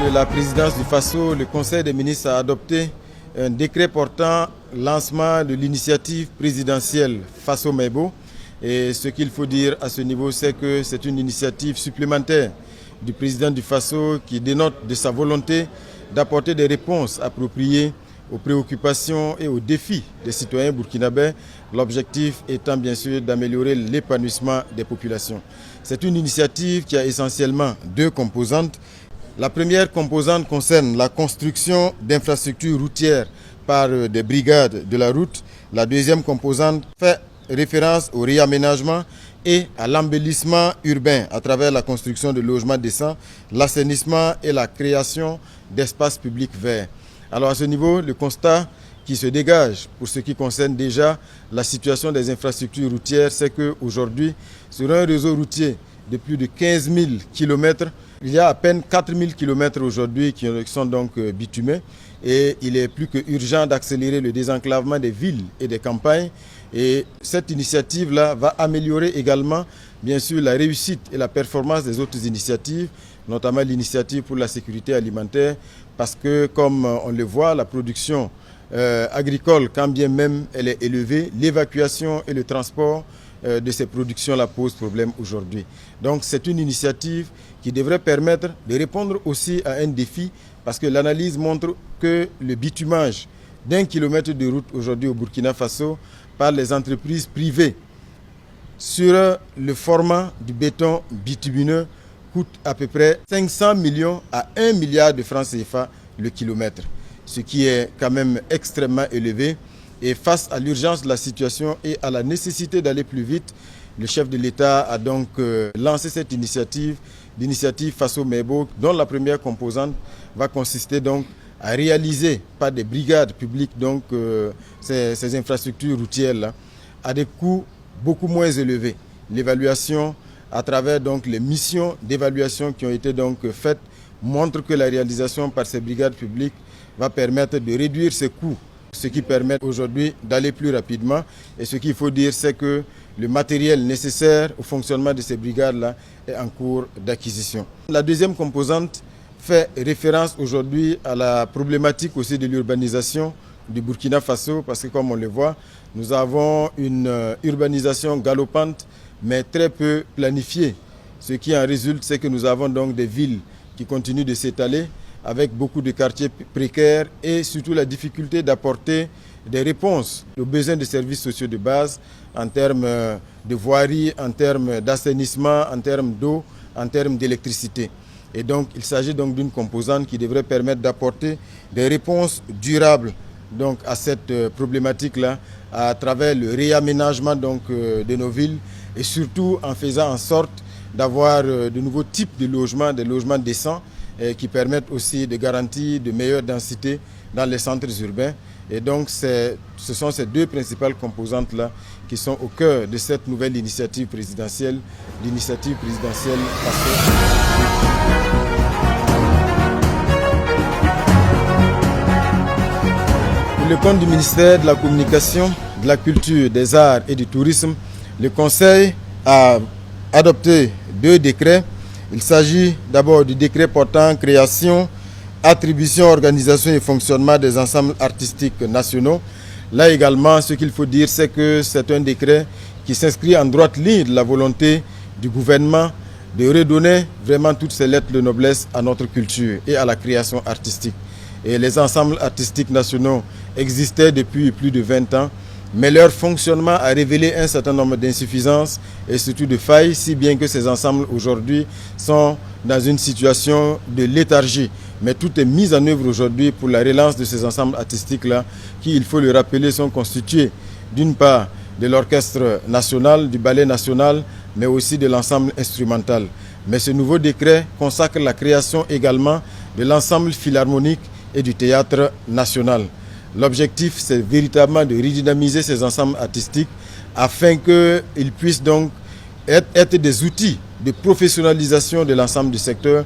de la présidence du Faso, le Conseil des ministres a adopté un décret portant lancement de l'initiative présidentielle Faso Mebo. Et ce qu'il faut dire à ce niveau, c'est que c'est une initiative supplémentaire du président du Faso qui dénote de sa volonté d'apporter des réponses appropriées aux préoccupations et aux défis des citoyens burkinabés, l'objectif étant bien sûr d'améliorer l'épanouissement des populations. C'est une initiative qui a essentiellement deux composantes. La première composante concerne la construction d'infrastructures routières par des brigades de la route. La deuxième composante fait référence au réaménagement et à l'embellissement urbain à travers la construction de logements décents, l'assainissement et la création d'espaces publics verts. Alors à ce niveau, le constat qui se dégage pour ce qui concerne déjà la situation des infrastructures routières, c'est qu'aujourd'hui, sur un réseau routier de plus de 15 000 km, il y a à peine 4 000 km aujourd'hui qui sont donc bitumés et il est plus que urgent d'accélérer le désenclavement des villes et des campagnes. Et cette initiative-là va améliorer également, bien sûr, la réussite et la performance des autres initiatives, notamment l'initiative pour la sécurité alimentaire, parce que, comme on le voit, la production agricole, quand bien même elle est élevée, l'évacuation et le transport de ces productions-là posent problème aujourd'hui. Donc c'est une initiative qui devrait permettre de répondre aussi à un défi, parce que l'analyse montre que le bitumage d'1 kilomètre de route aujourd'hui au Burkina Faso par les entreprises privées sur le format du béton bitumineux coûte à peu près 500 millions à 1 milliard de francs CFA le kilomètre, ce qui est quand même extrêmement élevé. Et face à l'urgence de la situation et à la nécessité d'aller plus vite, le chef de l'État a donc lancé cette initiative, l'initiative Faso Mebo, dont la première composante va consister donc à réaliser par des brigades publiques donc, ces infrastructures routières-là à des coûts beaucoup moins élevés. L'évaluation à travers donc, les missions d'évaluation qui ont été donc, faites montre que la réalisation par ces brigades publiques va permettre de réduire ces coûts, ce qui permet aujourd'hui d'aller plus rapidement. Et ce qu'il faut dire, c'est que le matériel nécessaire au fonctionnement de ces brigades-là est en cours d'acquisition. La deuxième composante fait référence aujourd'hui à la problématique aussi de l'urbanisation du Burkina Faso, parce que comme on le voit, nous avons une urbanisation galopante, mais très peu planifiée. Ce qui en résulte, c'est que nous avons donc des villes qui continuent de s'étaler, avec beaucoup de quartiers précaires et surtout la difficulté d'apporter des réponses aux besoins de services sociaux de base en termes de voirie, en termes d'assainissement, en termes d'eau, en termes d'électricité. Et donc, il s'agit donc d'une composante qui devrait permettre d'apporter des réponses durables donc, à cette problématique-là à travers le réaménagement donc, de nos villes et surtout en faisant en sorte d'avoir de nouveaux types de logements, des logements décents qui permettent aussi de garantir de meilleures densités dans les centres urbains. Et donc, ce sont ces deux principales composantes-là qui sont au cœur de cette nouvelle initiative présidentielle, l'initiative présidentielle Faso. Pour le compte du ministère de la Communication, de la Culture, des Arts et du Tourisme, le Conseil a adopté deux décrets. Il s'agit d'abord du décret portant création, attribution, organisation et fonctionnement des ensembles artistiques nationaux. Là également, ce qu'il faut dire, c'est que c'est un décret qui s'inscrit en droite ligne de la volonté du gouvernement de redonner vraiment toutes ces lettres de noblesse à notre culture et à la création artistique. Et les ensembles artistiques nationaux existaient depuis plus de 20 ans, mais leur fonctionnement a révélé un certain nombre d'insuffisances et surtout de failles, si bien que ces ensembles aujourd'hui sont dans une situation de léthargie. Mais tout est mis en œuvre aujourd'hui pour la relance de ces ensembles artistiques-là, qui, il faut le rappeler, sont constitués d'une part de l'orchestre national, du ballet national, mais aussi de l'ensemble instrumental. Mais ce nouveau décret consacre la création également de l'ensemble philharmonique et du théâtre national. L'objectif, c'est véritablement de redynamiser ces ensembles artistiques afin qu'ils puissent donc être des outils de professionnalisation de l'ensemble du secteur,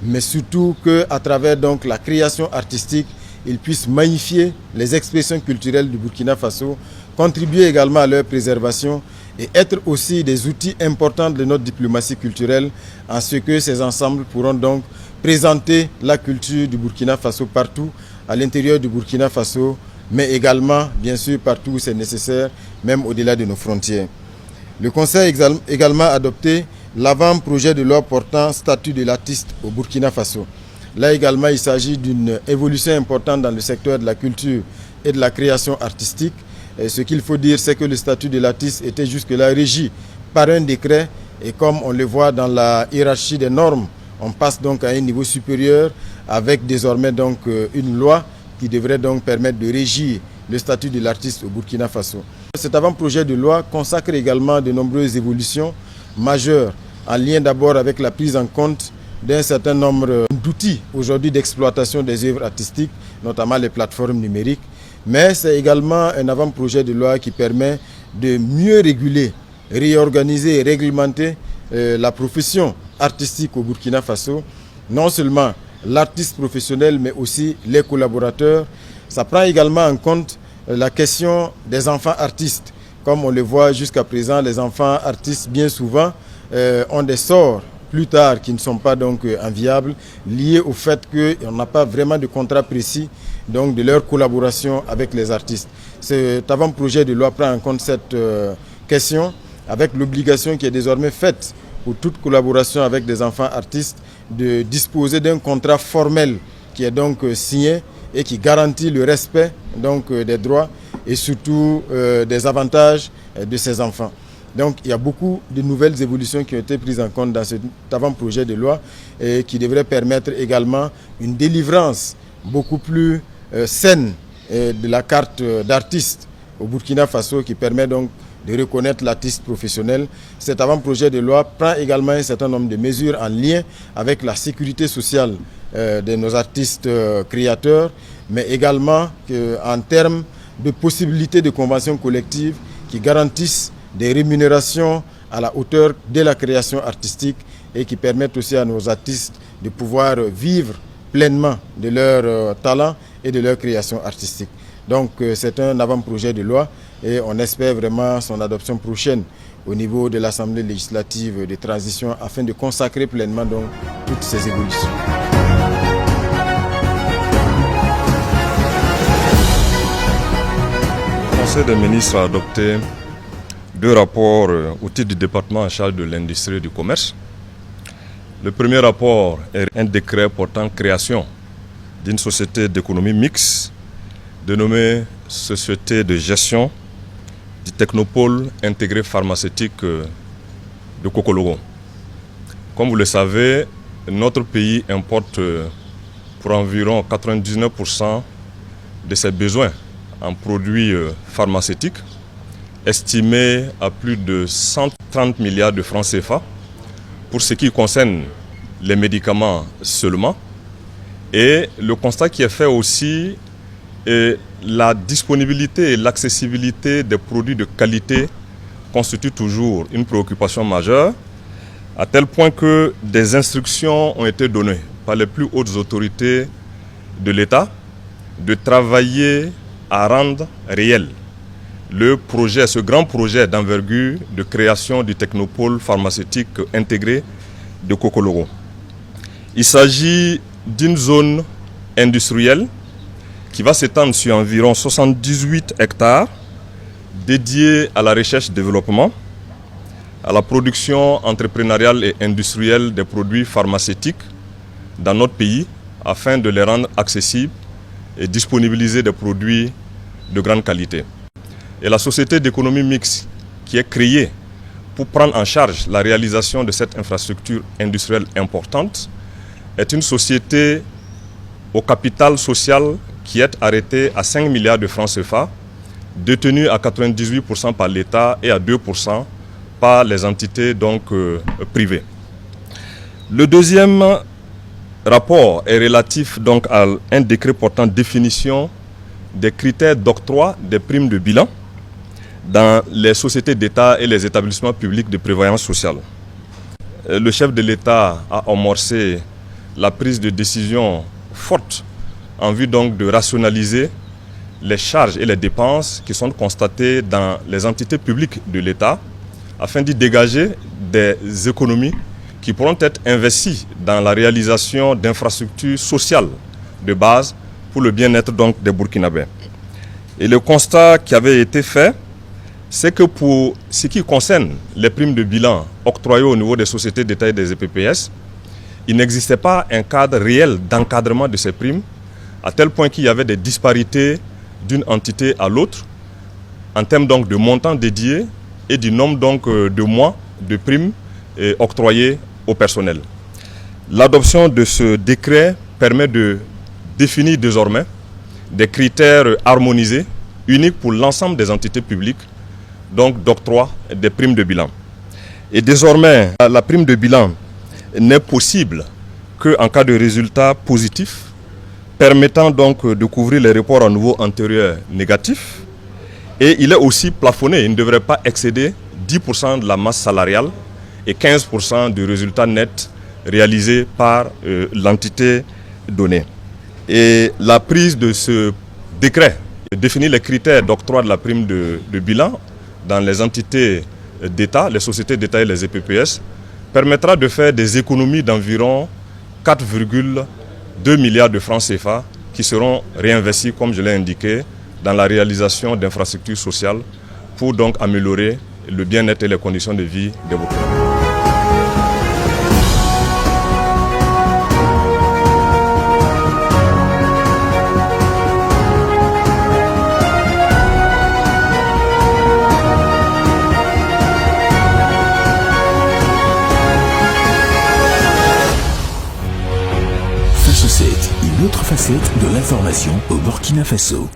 mais surtout qu'à travers donc la création artistique, ils puissent magnifier les expressions culturelles du Burkina Faso, contribuer également à leur préservation et être aussi des outils importants de notre diplomatie culturelle, en ce que ces ensembles pourront donc présenter la culture du Burkina Faso partout, à l'intérieur du Burkina Faso, mais également, bien sûr, partout où c'est nécessaire, même au-delà de nos frontières. Le Conseil a également adopté l'avant-projet de loi portant statut de l'artiste au Burkina Faso. Là également, il s'agit d'une évolution importante dans le secteur de la culture et de la création artistique. Et ce qu'il faut dire, c'est que le statut de l'artiste était jusque-là régi par un décret. Et comme on le voit dans la hiérarchie des normes, on passe donc à un niveau supérieur avec désormais donc une loi qui devrait donc permettre de régir le statut de l'artiste au Burkina Faso. Cet avant-projet de loi consacre également de nombreuses évolutions majeures en lien d'abord avec la prise en compte d'un certain nombre d'outils aujourd'hui d'exploitation des œuvres artistiques, notamment les plateformes numériques. Mais c'est également un avant-projet de loi qui permet de mieux réguler, réorganiser et réglementer la profession artistique au Burkina Faso. Non seulement l'artiste professionnel, mais aussi les collaborateurs. Ça prend également en compte la question des enfants artistes. Comme on le voit jusqu'à présent, les enfants artistes, bien souvent, ont des sorts plus tard qui ne sont pas donc enviables, liés au fait qu'on n'a pas vraiment de contrat précis donc, de leur collaboration avec les artistes. Cet avant-projet de loi prend en compte cette question avec l'obligation qui est désormais faite pour toute collaboration avec des enfants artistes de disposer d'un contrat formel qui est donc signé et qui garantit le respect donc, des droits et surtout des avantages de ces enfants. Donc il y a beaucoup de nouvelles évolutions qui ont été prises en compte dans cet avant-projet de loi et qui devraient permettre également une délivrance beaucoup plus saine de la carte d'artiste au Burkina Faso qui permet donc de reconnaître l'artiste professionnel. Cet avant-projet de loi prend également un certain nombre de mesures en lien avec la sécurité sociale de nos artistes créateurs, mais également en termes de possibilités de conventions collectives qui garantissent des rémunérations à la hauteur de la création artistique et qui permettent aussi à nos artistes de pouvoir vivre pleinement de leur talent et de leur création artistique. Donc c'est un avant-projet de loi et on espère vraiment son adoption prochaine au niveau de l'Assemblée législative de transition afin de consacrer pleinement donc toutes ces évolutions. Le Conseil des ministres a adopté 2 rapports au titre du département en charge de l'industrie et du commerce. Le premier rapport est un décret portant création d'une société d'économie mixte dénommée Société de gestion du technopôle intégré pharmaceutique de Cocologo. Comme vous le savez, notre pays importe pour environ 99% de ses besoins en produits pharmaceutiques, estimé à plus de 130 milliards de francs CFA pour ce qui concerne les médicaments seulement. Et le constat qui est fait aussi est la disponibilité et l'accessibilité des produits de qualité constitue toujours une préoccupation majeure, à tel point que des instructions ont été données par les plus hautes autorités de l'État de travailler à rendre réel le projet, ce grand projet d'envergure de création du technopôle pharmaceutique intégré de Cocologo. Il s'agit d'une zone industrielle qui va s'étendre sur environ 78 hectares dédiés à la recherche-développement, à la production entrepreneuriale et industrielle des produits pharmaceutiques dans notre pays afin de les rendre accessibles et disponibiliser des produits de grande qualité. Et la société d'économie mixte qui est créée pour prendre en charge la réalisation de cette infrastructure industrielle importante est une société au capital social qui est arrêtée à 5 milliards de francs CFA, détenue à 98% par l'État et à 2% par les entités donc, privées. Le deuxième rapport est relatif donc à un décret portant définition des critères d'octroi des primes de bilan dans les sociétés d'État et les établissements publics de prévoyance sociale. Le chef de l'État a amorcé la prise de décision forte en vue donc de rationaliser les charges et les dépenses qui sont constatées dans les entités publiques de l'État afin d'y dégager des économies qui pourront être investis dans la réalisation d'infrastructures sociales de base pour le bien-être donc des Burkinabés. Et le constat qui avait été fait, c'est que pour ce qui concerne les primes de bilan octroyées au niveau des sociétés d'État et des EPPS, il n'existait pas un cadre réel d'encadrement de ces primes, à tel point qu'il y avait des disparités d'une entité à l'autre, en termes donc de montants dédiés et du nombre donc de mois de primes octroyées au personnel. L'adoption de ce décret permet de définir désormais des critères harmonisés, uniques pour l'ensemble des entités publiques, donc d'octroi des primes de bilan. Et désormais, la prime de bilan n'est possible qu'en cas de résultat positif, permettant donc de couvrir les reports à nouveau antérieurs négatifs. Et il est aussi plafonné, il ne devrait pas excéder 10% de la masse salariale et 15% du résultat net réalisé par l'entité donnée. Et la prise de ce décret définit les critères d'octroi de la prime de bilan dans les entités d'État, les sociétés d'État et les EPPS, permettra de faire des économies d'environ 4,2 milliards de francs CFA qui seront réinvestis, comme je l'ai indiqué, dans la réalisation d'infrastructures sociales pour donc améliorer le bien-être et les conditions de vie des Burkinabés. Une autre facette de l'information au Burkina Faso.